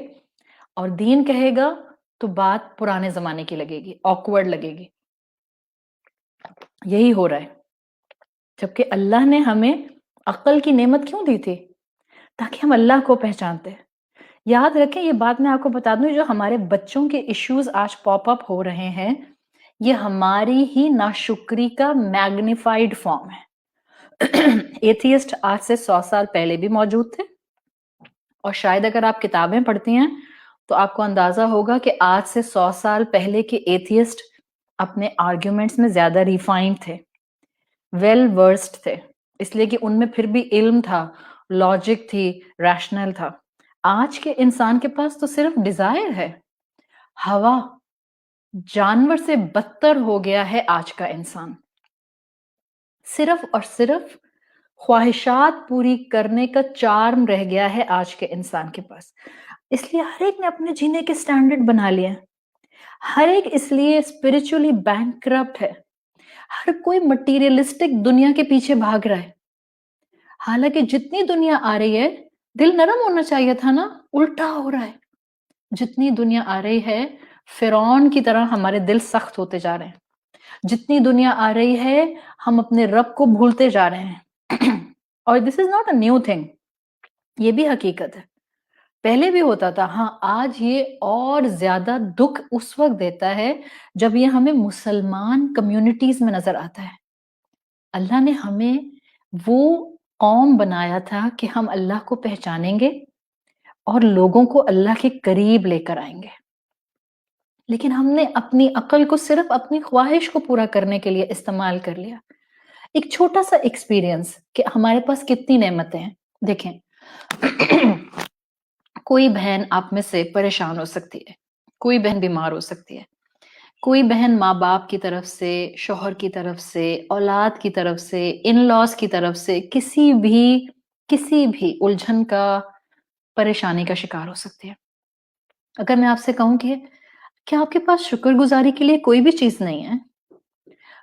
اور دین کہے گا تو بات پرانے زمانے کی لگے گی، awkward لگے گی. یہی ہو رہا ہے. جبکہ اللہ نے ہمیں عقل کی نعمت کیوں دی تھی؟ تاکہ ہم اللہ کو پہچانتے. یاد رکھیں یہ بات میں آپ کو بتا دوں، جو ہمارے بچوں کے ایشوز آج پاپ اپ ہو رہے ہیں یہ ہماری ہی ناشکری کا میگنیفائڈ فارم ہے. ایتھیسٹ آج سے 100 سال پہلے بھی موجود تھے، اور شاید اگر آپ کتابیں پڑھتی ہیں تو آپ کو اندازہ ہوگا کہ آج سے 100 سال پہلے کے ایتھیسٹ اپنے آرگیومنٹس میں زیادہ ریفائنڈ تھے، ویل ورسڈ تھے، اس لیے کہ ان میں پھر بھی علم تھا، لاجک تھی، ریشنل تھا. آج کے انسان کے پاس تو صرف ڈیزائر ہے، ہوا. جانور سے بدتر ہو گیا ہے آج کا انسان. صرف اور صرف خواہشات پوری کرنے کا چارم رہ گیا ہے آج کے انسان کے پاس. اس لیے ہر ایک نے اپنے جینے کے سٹینڈرڈ بنا لیے ہیں. ہر ایک اس لیے اسپرچولی بینکرپٹ ہے. ہر کوئی مٹیریلسٹک دنیا کے پیچھے بھاگ رہا ہے. حالانکہ جتنی دنیا آ رہی ہے دل نرم ہونا چاہیے تھا نا، الٹا ہو رہا ہے. جتنی دنیا آ رہی ہے فرعون کی طرح ہمارے دل سخت ہوتے جا رہے ہیں. جتنی دنیا آ رہی ہے ہم اپنے رب کو بھولتے جا رہے ہیں. اور this is not a new thing, یہ بھی حقیقت ہے. پہلے بھی ہوتا تھا، ہاں آج یہ اور زیادہ دکھ اس وقت دیتا ہے جب یہ ہمیں مسلمان کمیونٹیز میں نظر آتا ہے۔ اللہ نے ہمیں وہ قوم بنایا تھا کہ ہم اللہ کو پہچانیں گے اور لوگوں کو اللہ کے قریب لے کر آئیں گے، لیکن ہم نے اپنی عقل کو صرف اپنی خواہش کو پورا کرنے کے لیے استعمال کر لیا۔ ایک چھوٹا سا ایکسپیرینس کہ ہمارے پاس کتنی نعمتیں ہیں، دیکھیں کوئی بہن آپ میں سے پریشان ہو سکتی ہے، کوئی بہن بیمار ہو سکتی ہے، کوئی بہن ماں باپ کی طرف سے، شوہر کی طرف سے، اولاد کی طرف سے، ان لاز کی طرف سے کسی بھی الجھن کا، پریشانی کا شکار ہو سکتی ہے۔ اگر میں آپ سے کہوں کہ کیا آپ کے پاس شکر گزاری کے لیے کوئی بھی چیز نہیں ہے،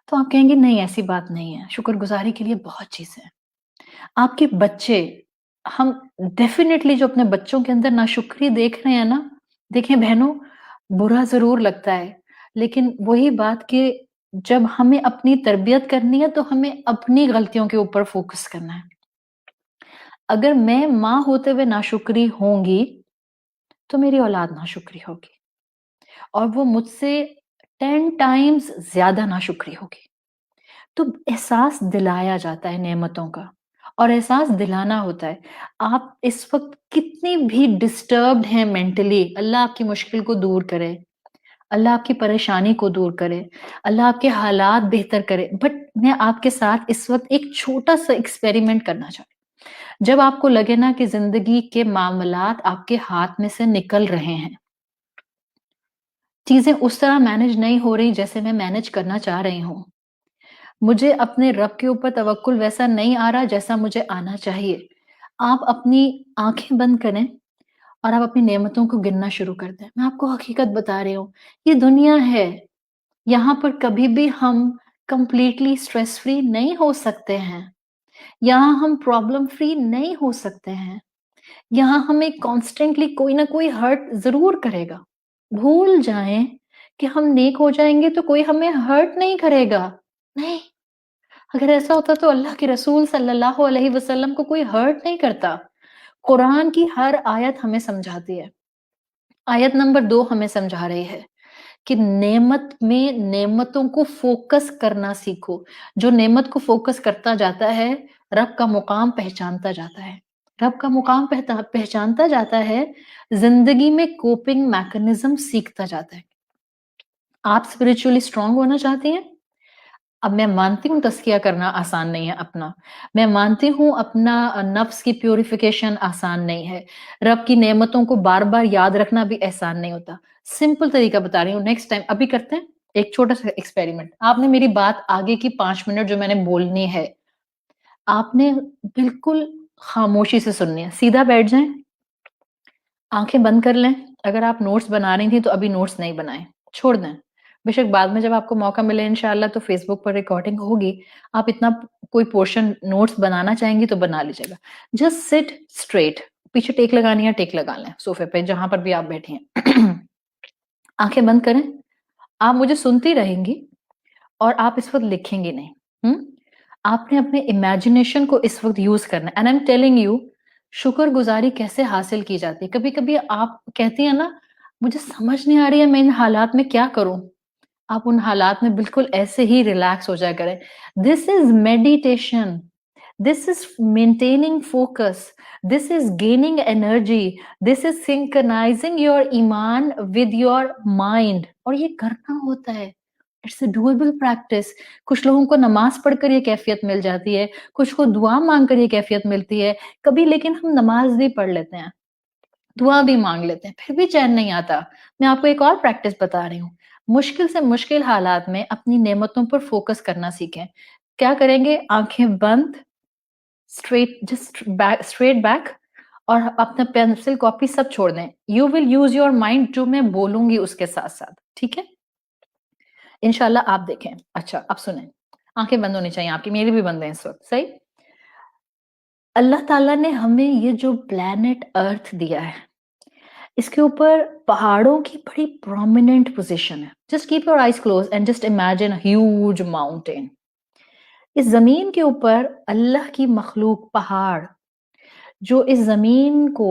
تو آپ کہیں گے نہیں ایسی بات نہیں ہے، شکر گزاری کے لیے بہت چیزیں ہیں۔ آپ کے بچے، ہم ڈیفینیٹلی جو اپنے بچوں کے اندر ناشکری دیکھ رہے ہیں نا، دیکھیں بہنوں برا ضرور لگتا ہے، لیکن وہی بات کہ جب ہمیں اپنی تربیت کرنی ہے تو ہمیں اپنی غلطیوں کے اوپر فوکس کرنا ہے۔ اگر میں ماں ہوتے ہوئے ناشکری ہوں گی تو میری اولاد ناشکری ہوگی اور وہ مجھ سے 10 ٹائمز زیادہ ناشکری ہوگی۔ تو احساس دلایا جاتا ہے نعمتوں کا، اور احساس دلانا ہوتا ہے۔ آپ اس وقت کتنی بھی ڈسٹربڈ ہیں مینٹلی، اللہ آپ کی مشکل کو دور کرے، اللہ آپ کی پریشانی کو دور کرے، اللہ آپ کے حالات بہتر کرے، بٹ میں آپ کے ساتھ اس وقت ایک چھوٹا سا ایکسپیریمنٹ کرنا چاہتی ہوں۔ جب آپ کو لگے نا کہ زندگی کے معاملات آپ کے ہاتھ میں سے نکل رہے ہیں، چیزیں اس طرح مینج نہیں ہو رہی جیسے میں مینج کرنا چاہ رہی ہوں، مجھے اپنے رب کے اوپر توکل ویسا نہیں آ رہا جیسا مجھے آنا چاہیے، آپ اپنی آنکھیں بند کریں اور آپ اپنی نعمتوں کو گننا شروع کر دیں۔ میں آپ کو حقیقت بتا رہی ہوں، یہ دنیا ہے، یہاں پر کبھی بھی ہم کمپلیٹلی سٹریس فری نہیں ہو سکتے ہیں، یہاں ہم پرابلم فری نہیں ہو سکتے ہیں، یہاں ہمیں کانسٹنٹلی کوئی نہ کوئی ہرٹ ضرور کرے گا۔ بھول جائیں کہ ہم نیک ہو جائیں گے تو کوئی ہمیں ہرٹ نہیں کرے گا، نہیں، اگر ایسا ہوتا تو اللہ کے رسول صلی اللہ علیہ وسلم کو کوئی ہرٹ نہیں کرتا۔ قرآن کی ہر آیت ہمیں سمجھاتی ہے۔ آیت نمبر 2 ہمیں سمجھا رہی ہے کہ نعمت میں نعمتوں کو فوکس کرنا سیکھو۔ جو نعمت کو فوکس کرتا جاتا ہے رب کا مقام پہچانتا جاتا ہے، رب کا مقام پہچانتا جاتا ہے، زندگی میں کوپنگ میکنزم سیکھتا جاتا ہے۔ آپ اسپرچولی اسٹرانگ ہونا چاہتی ہیں؟ اب میں مانتی ہوں تزکیہ کرنا آسان نہیں ہے اپنا، میں مانتی ہوں اپنا نفس کی پیوریفیکیشن آسان نہیں ہے، رب کی نعمتوں کو بار بار یاد رکھنا بھی آسان نہیں ہوتا۔ سمپل طریقہ بتا رہی ہوں، نیکسٹ ٹائم ابھی کرتے ہیں ایک چھوٹا سا ایکسپیریمنٹ۔ آپ نے میری بات آگے کی 5 منٹ جو میں نے بولنی ہے، آپ نے بالکل خاموشی سے سننی ہے، سیدھا بیٹھ جائیں، آنکھیں بند کر لیں۔ اگر آپ نوٹس بنا رہی تھیں تو ابھی نوٹس نہیں بنائیں، چھوڑ دیں، بے شک بعد میں جب آپ کو موقع ملے انشاءاللہ تو فیس بک پر ریکارڈنگ ہوگی، آپ اتنا کوئی پورشن نوٹس بنانا چاہیں گی تو بنا لیجیے گا۔ جسٹ سٹ اسٹریٹ، پیچھے ٹیک لگانی ہے ٹیک لگا لیں صوفے پہ جہاں پر بھی آپ بیٹھی ہیں، آنکھیں بند کریں، آپ مجھے سنتی رہیں گی اور آپ اس وقت لکھیں گی نہیں۔ آپ نے اپنے امیجنیشن کو اس وقت یوز کرنا ہے، and I am telling you شکر گزاری کیسے حاصل کی جاتی ہے۔ کبھی کبھی آپ کہتی ہیں نا مجھے سمجھ نہیں آ رہی ہے میں ان حالات میں کیا کروں، آپ ان حالات میں بالکل ایسے ہی ریلیکس ہو جائے کریں۔ This is meditation, this is maintaining focus, this is gaining energy, this is synchronising your iman with your mind, اور یہ کرنا ہوتا ہے، اٹس اے ڈویبل پریکٹس۔ کچھ لوگوں کو نماز پڑھ کر یہ کیفیت مل جاتی ہے، کچھ کو دعا مانگ کر یہ کیفیت ملتی ہے، کبھی لیکن ہم نماز بھی پڑھ لیتے ہیں، دعا بھی مانگ لیتے ہیں، پھر بھی چین نہیں آتا۔ میں آپ کو ایک اور پریکٹس بتا رہی ہوں، مشکل سے مشکل حالات میں اپنی نعمتوں پر فوکس کرنا سیکھیں۔ کیا کریں گے؟ آنکھیں بند، اسٹریٹ بیک، اور اپنا پینسل کاپی سب چھوڑ دیں۔ You will use your mind, جو میں بولوں گی اس کے ساتھ ساتھ، ٹھیک ہے؟ انشاءاللہ آپ دیکھیں۔ اچھا اب سنیں، آنکھیں بند ہونی چاہیے آپ کی، میری بھی بند ہیں اس وقت، صحیح؟ اللہ تعالیٰ نے ہمیں یہ جو پلانٹ ارتھ دیا ہے اس کے اوپر پہاڑوں کی بڑی پرومیننٹ پوزیشن ہے۔ Just keep your eyes close and just imagine huge mountain. اس زمین کے اوپر اللہ کی مخلوق پہاڑ جو اس زمین کو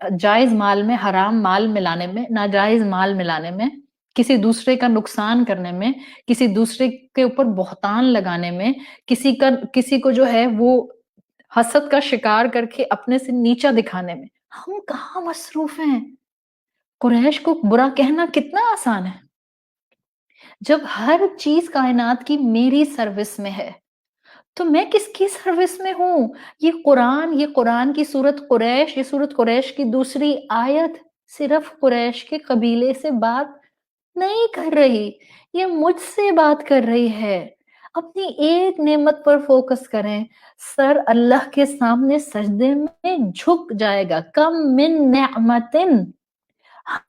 جائز مال میں حرام مال ملانے میں، ناجائز مال ملانے میں، کسی دوسرے کا نقصان کرنے میں، کسی دوسرے کے اوپر بہتان لگانے میں، کسی کو جو ہے وہ حسد کا شکار کر کے اپنے سے نیچا دکھانے میں ہم کہاں مصروف ہیں؟ قریش کو برا کہنا کتنا آسان ہے جب ہر چیز کائنات کی میری سروس میں ہے، تو میں کس کی سروس میں ہوں؟ یہ قرآن کی سورت قریش، یہ سورت قریش کی دوسری آیت صرف قریش کے قبیلے سے بات نہیں کر رہی، یہ مجھ سے بات کر رہی ہے۔ اپنی ایک نعمت پر فوکس کریں، سر اللہ کے سامنے سجدے میں جھک جائے گا۔ کم من نعمتن،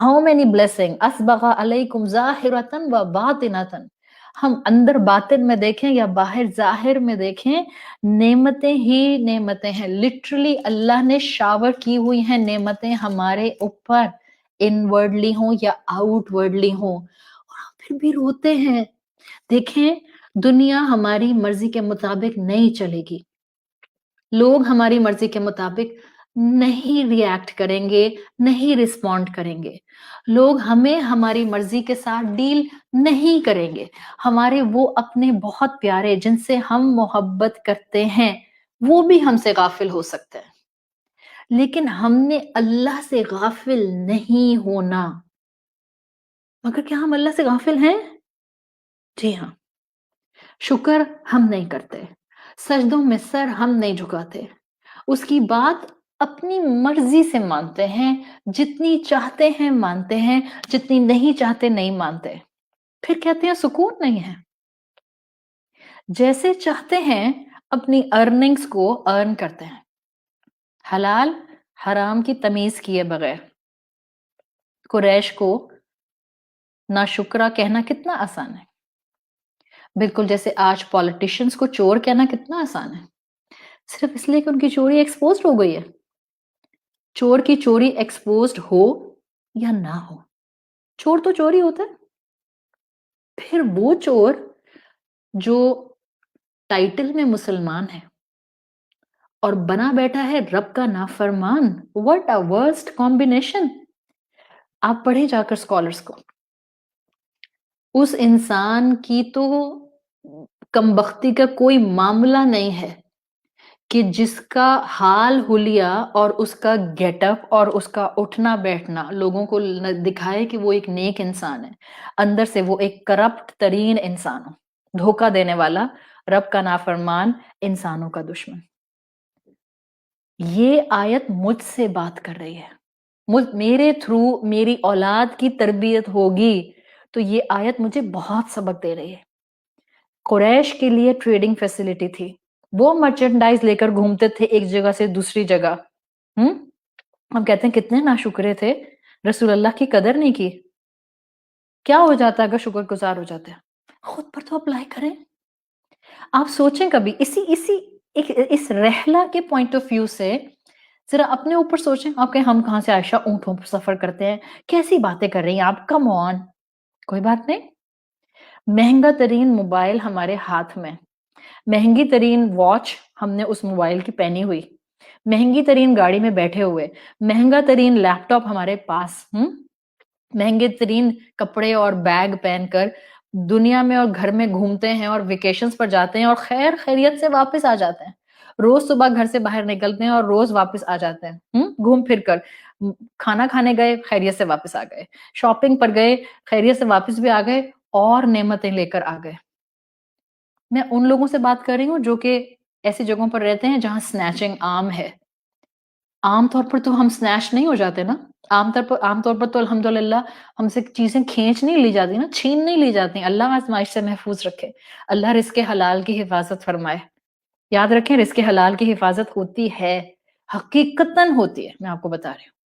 how many blessing اسبغ علیکم ظاہرتن و باطنتن، ہم اندر باطن میں دیکھیں یا باہر ظاہر میں دیکھیں، نعمتیں ہی نعمتیں ہیں۔ لٹرلی اللہ نے شاور کی ہوئی ہیں نعمتیں ہمارے اوپر، انورڈلی ہوں یا آؤٹ ورڈلی ہوں، اور ہم پھر بھی روتے ہیں۔ دیکھیں دنیا ہماری مرضی کے مطابق نہیں چلے گی، لوگ ہماری مرضی کے مطابق نہیں ری ایکٹ کریں گے، نہیں رسپونڈ کریں گے، لوگ ہمیں ہماری مرضی کے ساتھ ڈیل نہیں کریں گے، ہمارے وہ اپنے بہت پیارے جن سے ہم محبت کرتے ہیں وہ بھی ہم سے غافل ہو سکتے ہیں، لیکن ہم نے اللہ سے غافل نہیں ہونا۔ مگر کیا ہم اللہ سے غافل ہیں؟ جی ہاں، شکر ہم نہیں کرتے، سجدوں میں سر ہم نہیں جھکاتے، اس کی بات اپنی مرضی سے مانتے ہیں، جتنی چاہتے ہیں مانتے ہیں، جتنی نہیں چاہتے نہیں مانتے، پھر کہتے ہیں سکون نہیں ہے۔ جیسے چاہتے ہیں اپنی ارننگز کو ارن کرتے ہیں، حلال حرام کی تمیز کیے بغیر۔ قریش کو ناشکرہ کہنا کتنا آسان ہے، بالکل جیسے آج پولیٹیشنز کو چور کہنا کتنا آسان ہے، صرف اس لیے کہ ان کی چوری ایکسپوزڈ ہو گئی ہے۔ چور کی چوری ایکسپوزڈ ہو یا نہ ہو، چور تو چور ہی ہوتا ہے۔ پھر وہ چور جو ٹائٹل میں مسلمان ہے اور بنا بیٹھا ہے رب کا نافرمان، what a worst combination۔ آپ پڑھیں جا کر اسکالرس کو، اس انسان کی تو کمبختی کا کوئی معاملہ نہیں ہے کہ جس کا حال حلیہ اور اس کا گیٹ اپ اور اس کا اٹھنا بیٹھنا لوگوں کو دکھائے کہ وہ ایک نیک انسان ہے، اندر سے وہ ایک کرپٹ ترین انسان ہو، دھوکہ دینے والا، رب کا نافرمان، انسانوں کا دشمن۔ یہ آیت مجھ سے بات کر رہی ہے، میرے تھرو میری اولاد کی تربیت ہوگی تو یہ آیت مجھے بہت سبق دے رہی ہے۔ قریش کے لیے ٹریڈنگ فیسلٹی تھی، وہ مرچنڈائز لے کر گھومتے تھے ایک جگہ سے دوسری جگہ۔ ہم کہتے ہیں کتنے ناشکرے تھے، رسول اللہ کی قدر نہیں کی۔ کیا ہو جاتا اگر شکر گزار ہو جاتے ہیں؟ خود پر تو اپلائی کریں۔ آپ سوچیں کبھی اس رحلہ کے پوائنٹ آف ویو سے ذرا اپنے اوپر سوچیں، آپ کہیں ہم کہاں سے عائشہ اونٹوں پر سفر کرتے ہیں، کیسی باتیں کر رہی ہیں آپ، کم آن۔ کوئی بات نہیں، مہنگا ترین موبائل ہمارے ہاتھ میں، مہنگی ترین واچ ہم نے اس موبائل کی پہنی ہوئی، مہنگی ترین گاڑی میں بیٹھے ہوئے، مہنگا ترین لیپ ٹاپ ہمارے پاس، مہنگے ترین کپڑے اور بیگ پہن کر دنیا میں اور گھر میں گھومتے ہیں اور ویکیشنز پر جاتے ہیں اور خیر خیریت سے واپس آ جاتے ہیں، روز صبح گھر سے باہر نکلتے ہیں اور روز واپس آ جاتے ہیں، گھوم پھر کر، کھانا کھانے گئے خیریت سے واپس آ گئے، شاپنگ پر گئے خیریت سے واپس بھی آ گئے اور نعمتیں لے کر آ گئے۔ میں ان لوگوں سے بات کر رہی ہوں جو کہ ایسی جگہوں پر رہتے ہیں جہاں سنیچنگ عام ہے۔ عام طور پر تو ہم سنیچ نہیں ہو جاتے نا، عام طور پر تو الحمدللہ ہم سے چیزیں کھینچ نہیں لی جاتی نا، چھین نہیں لی جاتی۔ اللہ آزمائش سے محفوظ رکھے، اللہ رزق حلال کی حفاظت فرمائے۔ یاد رکھیں رزق حلال کی حفاظت ہوتی ہے، حقیقتاً ہوتی ہے، میں آپ کو بتا رہی ہوں۔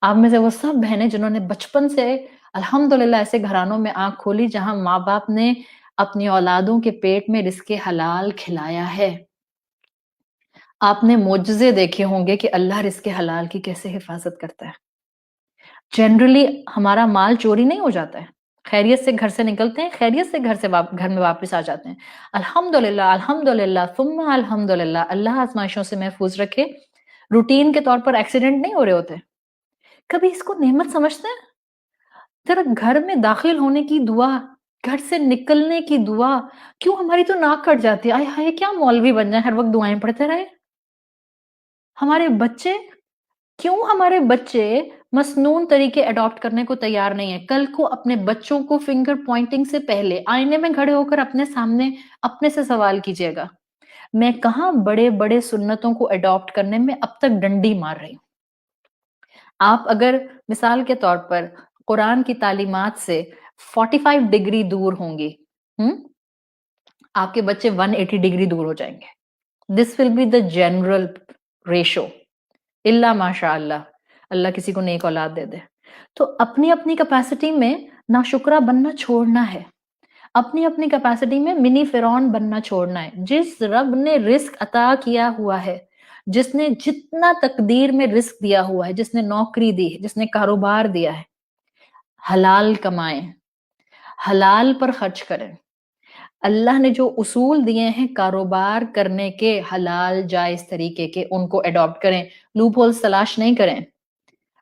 آپ میں سے وہ سب بہنیں جنہوں نے بچپن سے الحمدللہ ایسے گھرانوں میں آنکھ کھولی جہاں ماں باپ نے اپنی اولادوں کے پیٹ میں رزق حلال کھلایا ہے، آپ نے معجزے دیکھے ہوں گے کہ اللہ رزق حلال کی کیسے حفاظت کرتا ہے۔ جنرلی ہمارا مال چوری نہیں ہو جاتا ہے، خیریت سے گھر سے نکلتے ہیں، خیریت سے گھر میں واپس آ جاتے ہیں۔ الحمدللہ الحمدللہ ثم الحمدللہ، اللہ آزمائشوں سے محفوظ رکھے۔ روٹین کے طور پر ایکسیڈنٹ نہیں ہو رہے ہوتے، کبھی اس کو نعمت سمجھتے ہیں؟ ذرا گھر میں داخل ہونے کی دعا، گھر سے نکلنے کی دعا، کیوں ہماری تو ناک کٹ جاتی ہے، آئے ہائے کیا مولوی بن جائیں ہر وقت دعائیں پڑھتے رہے. ہمارے بچے، کیوں ہمارے بچے مسنون طریقے اڈاپٹ کرنے کو تیار نہیں ہیں؟ کل کو اپنے بچوں کو فنگر پوائنٹنگ سے پہلے آئینے میں کھڑے ہو کر اپنے سامنے اپنے سے سوال کیجئے گا، میں کہاں بڑے بڑے سنتوں کو اڈاپٹ کرنے میں اب تک ڈنڈی مار رہی ہوں. آپ اگر مثال کے طور پر قرآن کی تعلیمات سے 45 ڈگری دور ہوں گی، آپ کے بچے 180 ڈگری دور ہو جائیں گے. This will be the general ratio, اللہ ماشاء اللہ، اللہ کسی کو نیک اولاد دے دے. تو اپنی اپنی کیپیسٹی میں ناشکرہ بننا چھوڑنا ہے، اپنی اپنی کیپیسٹی میں منی فرعون بننا چھوڑنا ہے. جس رب نے رزق عطا کیا ہوا ہے، جس نے جتنا تقدیر میں رزق دیا ہوا ہے، جس نے نوکری دی ہے، جس نے کاروبار دیا ہے، حلال کمائیں، حلال پر خرچ کریں. اللہ نے جو اصول دیے ہیں کاروبار کرنے کے، حلال جائز طریقے کے، ان کو اڈاپٹ کریں. لوپ ہولز تلاش نہیں کریں،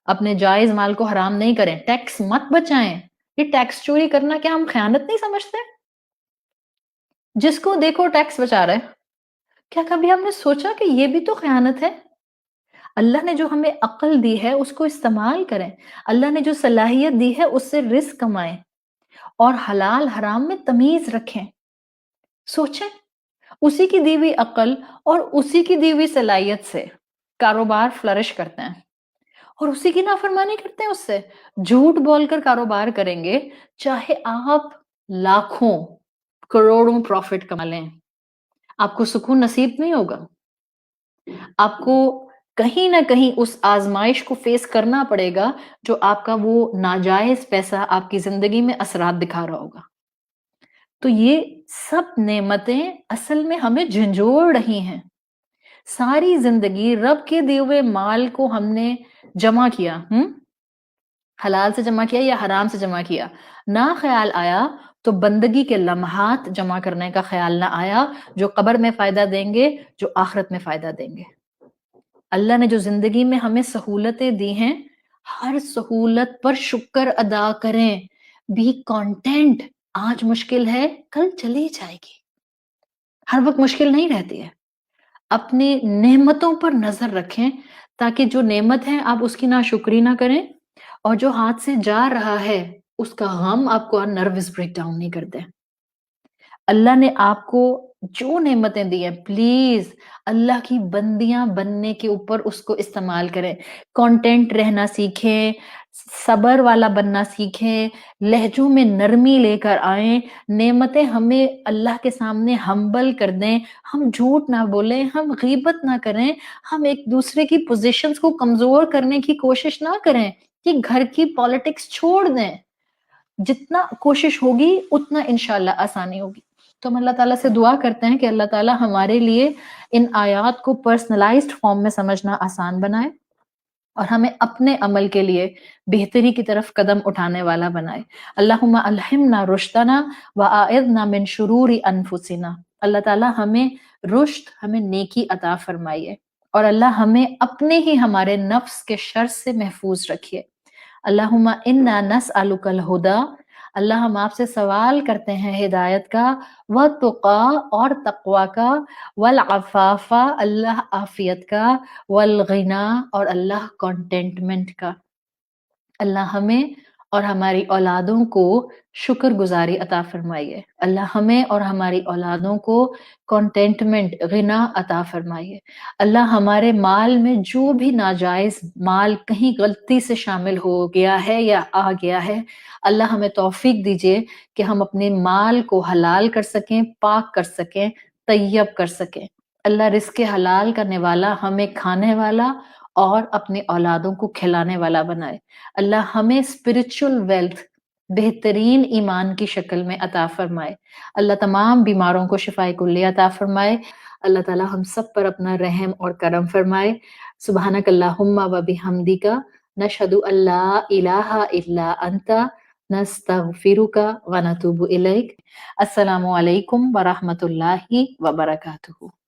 اپنے جائز مال کو حرام نہیں کریں، ٹیکس مت بچائیں. یہ ٹیکس چوری کرنا کیا ہم خیانت نہیں سمجھتے؟ جس کو دیکھو ٹیکس بچا رہے. کیا کبھی ہم نے سوچا کہ یہ بھی تو خیانت ہے؟ اللہ نے جو ہمیں عقل دی ہے اس کو استعمال کریں، اللہ نے جو صلاحیت دی ہے اس سے رزق کمائیں اور حلال حرام میں تمیز رکھیں. سوچیں، اسی کی دی ہوئی عقل اور اسی کی دی ہوئی صلاحیت سے کاروبار فلرش کرتے ہیں اور اسی کی نافرمانی کرتے ہیں. اس سے جھوٹ بول کر کاروبار کریں گے، چاہے آپ لاکھوں کروڑوں پروفٹ کما لیں، آپ کو سکون نصیب نہیں ہوگا. آپ کو کہیں نہ کہیں اس آزمائش کو فیس کرنا پڑے گا جو آپ کا وہ ناجائز پیسہ آپ کی زندگی میں اثرات دکھا رہا ہوگا. تو یہ سب نعمتیں اصل میں ہمیں جھنجھوڑ رہی ہیں. ساری زندگی رب کے دیے ہوئے مال کو ہم نے جمع کیا، حلال سے جمع کیا یا حرام سے جمع کیا، نہ خیال آیا تو بندگی کے لمحات جمع کرنے کا خیال نہ آیا جو قبر میں فائدہ دیں گے، جو آخرت میں فائدہ دیں گے. اللہ نے جو زندگی میں ہمیں سہولتیں دی ہیں، ہر سہولت پر شکر ادا کریں. Be content. آج مشکل ہے، کل چلی جائے گی. ہر وقت مشکل نہیں رہتی ہے. اپنی نعمتوں پر نظر رکھیں تاکہ جو نعمت ہے آپ اس کی ناشکری نہ کریں، اور جو ہاتھ سے جا رہا ہے اس کا غم آپ کو نروس بریک ڈاؤن نہیں کر دے. اللہ نے آپ کو جو نعمتیں دی ہیں، پلیز اللہ کی بندیاں بننے کے اوپر اس کو استعمال کریں. کانٹینٹ رہنا سیکھیں، صبر والا بننا سیکھیں، لہجوں میں نرمی لے کر آئیں. نعمتیں ہمیں اللہ کے سامنے ہمبل کر دیں. ہم جھوٹ نہ بولیں، ہم غیبت نہ کریں، ہم ایک دوسرے کی پوزیشنز کو کمزور کرنے کی کوشش نہ کریں کہ گھر کی پالیٹکس چھوڑ دیں. جتنا کوشش ہوگی اتنا انشاءاللہ آسانی ہوگی. تو ہم اللہ تعالیٰ سے دعا کرتے ہیں کہ اللہ تعالیٰ ہمارے لیے ان آیات کو پرسنلائزڈ فارم میں سمجھنا آسان بنائے اور ہمیں اپنے عمل کے لیے بہتری کی طرف قدم اٹھانے والا بنائے. اللہم الہمنا رشدنا واعذنا من شرور انفسنا. اللہ تعالیٰ ہمیں رشد، ہمیں نیکی عطا فرمائیے اور اللہ ہمیں اپنے ہی ہمارے نفس کے شر سے محفوظ رکھیے. اللہم انا نسألک الہدی. اللہ ہم آپ سے سوال کرتے ہیں ہدایت کا، والتقی اور تقوی کا، والعفاف اللہ عافیت کا، والغنا اور اللہ کانٹینٹمنٹ کا. اللہ ہمیں اور ہماری اولادوں کو شکر گزاری عطا فرمائیے. اللہ ہمیں اور ہماری اولادوں کو کانٹینٹمنٹ، غنا عطا فرمائیے. اللہ ہمارے مال میں جو بھی ناجائز مال کہیں غلطی سے شامل ہو گیا ہے یا آ گیا ہے، اللہ ہمیں توفیق دیجئے کہ ہم اپنے مال کو حلال کر سکیں، پاک کر سکیں، طیب کر سکیں. اللہ رزق حلال کرنے والا ہمیں کھانے والا اور اپنے اولادوں کو کھلانے والا بنائے. اللہ ہمیں اسپرچل ویلتھ بہترین ایمان کی شکل میں عطا فرمائے. اللہ تمام بیماروں کو شفائے کلی عطا فرمائے. اللہ تعالی ہم سب پر اپنا رحم اور کرم فرمائے. سبحانک اللہم و بحمدک، نشہد ان لا الہ الا انت، نستغفرک و نتوب الیک. السلام علیکم ورحمۃ اللہ وبرکاتہ.